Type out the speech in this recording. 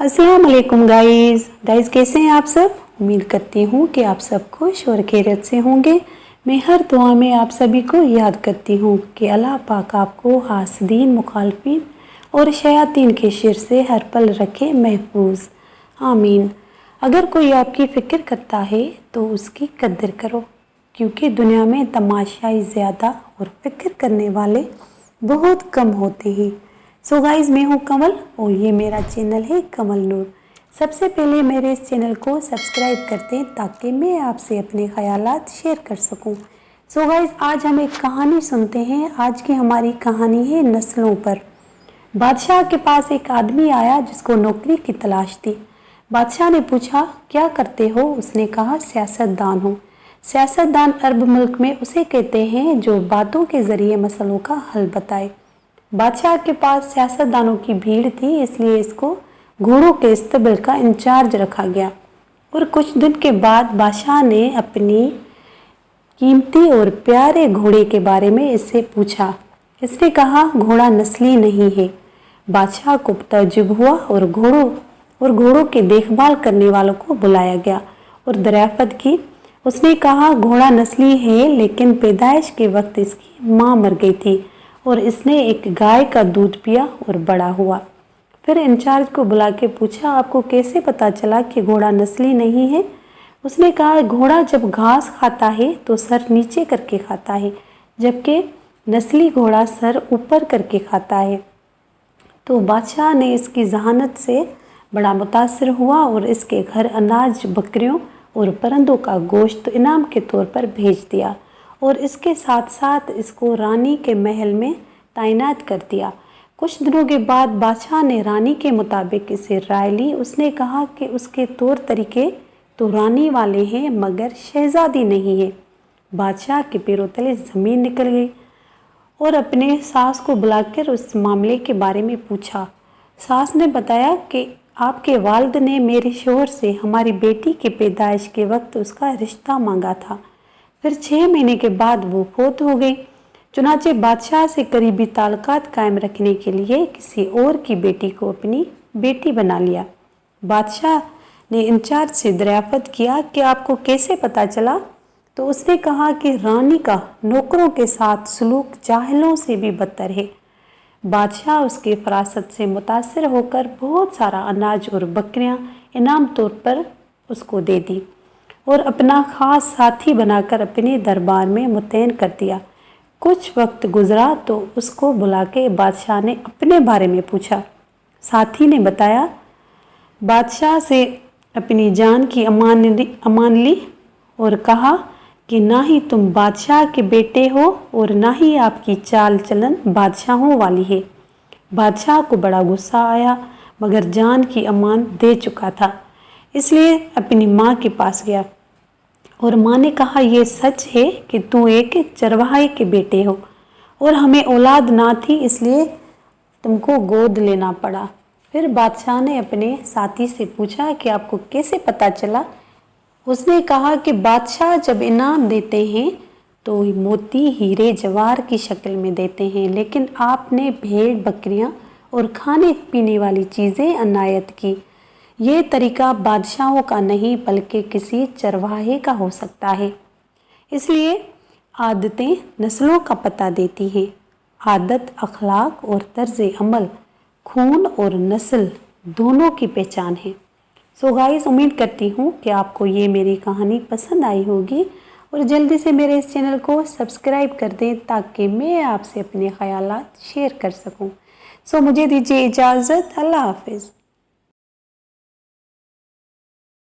अस्सलाम वालेकुम गाइस कैसे हैं आप सब। उम्मीद करती हूँ कि आप सब खुश और खैरियत से होंगे। मैं हर दुआ में आप सभी को याद करती हूँ कि अल्लाह पाक आपको हासदीन, मुखालफिन और शयातीन के शिर से हर पल रखे महफूज, आमीन। अगर कोई आपकी फ़िक्र करता है तो उसकी कद्र करो, क्योंकि दुनिया में तमाशाई ज़्यादा और फ़िक्र करने वाले बहुत कम होते हैं। सो गाइज़, मैं हूँ कमल और ये मेरा चैनल है कमल नूर। सबसे पहले मेरे इस चैनल को सब्सक्राइब कर दें ताकि मैं आपसे अपने ख़यालात शेयर कर सकूँ। सो गाइज़, आज हम एक कहानी सुनते हैं। आज की हमारी कहानी है नस्लों पर। बादशाह के पास एक आदमी आया जिसको नौकरी की तलाश थी। बादशाह ने पूछा, क्या करते हो? उसने कहा, सियासतदान हूँ। सियासतदान अरब मुल्क में उसे कहते हैं जो बातों के ज़रिए मसलों का हल बताए। बादशाह के पास सियासतदानों की भीड़ थी, इसलिए इसको घोड़ों के इस्तबल का इंचार्ज रखा गया। और कुछ दिन के बाद बादशाह ने अपनी कीमती और प्यारे घोड़े के बारे में इससे पूछा। इसने कहा, घोड़ा नस्ली नहीं है। बादशाह को ताज्जुब हुआ और घोड़ों की देखभाल करने वालों को बुलाया गया और दरियाफ्त की। उसने कहा, घोड़ा नस्ली है, लेकिन पैदाइश के वक्त इसकी माँ मर गई थी और इसने एक गाय का दूध पिया और बड़ा हुआ। फिर इंचार्ज को बुला के पूछा, आपको कैसे पता चला कि घोड़ा नस्ली नहीं है? उसने कहा, घोड़ा जब घास खाता है तो सर नीचे करके खाता है, जबकि नस्ली घोड़ा सर ऊपर करके खाता है। तो बादशाह ने इसकी जहानत से बड़ा मुतासिर हुआ और इसके घर अनाज, बकरियों और परिंदों का गोश्त इनाम के तौर पर भेज दिया और इसके साथ साथ इसको रानी के महल में तैनात कर दिया। कुछ दिनों के बाद बादशाह ने रानी के मुताबिक इसे राय ली। उसने कहा कि उसके तौर तरीके तो रानी वाले हैं, मगर शहजादी नहीं है। बादशाह के पैरों तले ज़मीन निकल गई और अपने सास को बुलाकर उस मामले के बारे में पूछा। सास ने बताया कि आपके वालिद ने मेरे शोहर से हमारी बेटी के पैदाइश के वक्त उसका रिश्ता मांगा था, फिर 6 महीने के बाद वो फौत हो गई। चुनाचे बादशाह से करीबी ताल्लुकात कायम रखने के लिए किसी और की बेटी को अपनी बेटी बना लिया। बादशाह ने इंचार्ज से दरियाफ्त किया कि आपको कैसे पता चला? तो उसने कहा कि रानी का नौकरों के साथ सलूक जाहिलों से भी बदतर है। बादशाह उसके फरासत से मुतासिर होकर बहुत सारा अनाज और बकरियां इनाम तौर पर उसको दे दी और अपना ख़ास साथी बनाकर अपने दरबार में मुतैन कर दिया। कुछ वक्त गुजरा तो उसको बुला के बादशाह ने अपने बारे में पूछा। साथी ने बताया, बादशाह से अपनी जान की अमान ली और कहा कि ना ही तुम बादशाह के बेटे हो और ना ही आपकी चाल चलन बादशाहों वाली है। बादशाह को बड़ा गुस्सा आया, मगर जान की अमान दे चुका था, इसलिए अपनी माँ के पास गया और माँ ने कहा, ये सच है कि तू एक चरवाहे के बेटे हो और हमें औलाद ना थी, इसलिए तुमको गोद लेना पड़ा। फिर बादशाह ने अपने साथी से पूछा कि आपको कैसे पता चला? उसने कहा कि बादशाह जब इनाम देते हैं तो मोती, हीरे, जवाहर की शक्ल में देते हैं, लेकिन आपने भेड़, बकरियां और खाने पीने वाली चीज़ें अनायत की। ये तरीका बादशाहों का नहीं बल्कि किसी चरवाहे का हो सकता है। इसलिए आदतें नस्लों का पता देती हैं। आदत, अखलाक और तर्ज अमल खून और नस्ल दोनों की पहचान है। सो गाइस, उम्मीद करती हूँ कि आपको ये मेरी कहानी पसंद आई होगी और जल्दी से मेरे इस चैनल को सब्सक्राइब कर दें ताकि मैं आपसे अपने ख़यालात शेयर कर सकूँ। सो मुझे दीजिए इजाज़त। अल्लाह हाफिज़।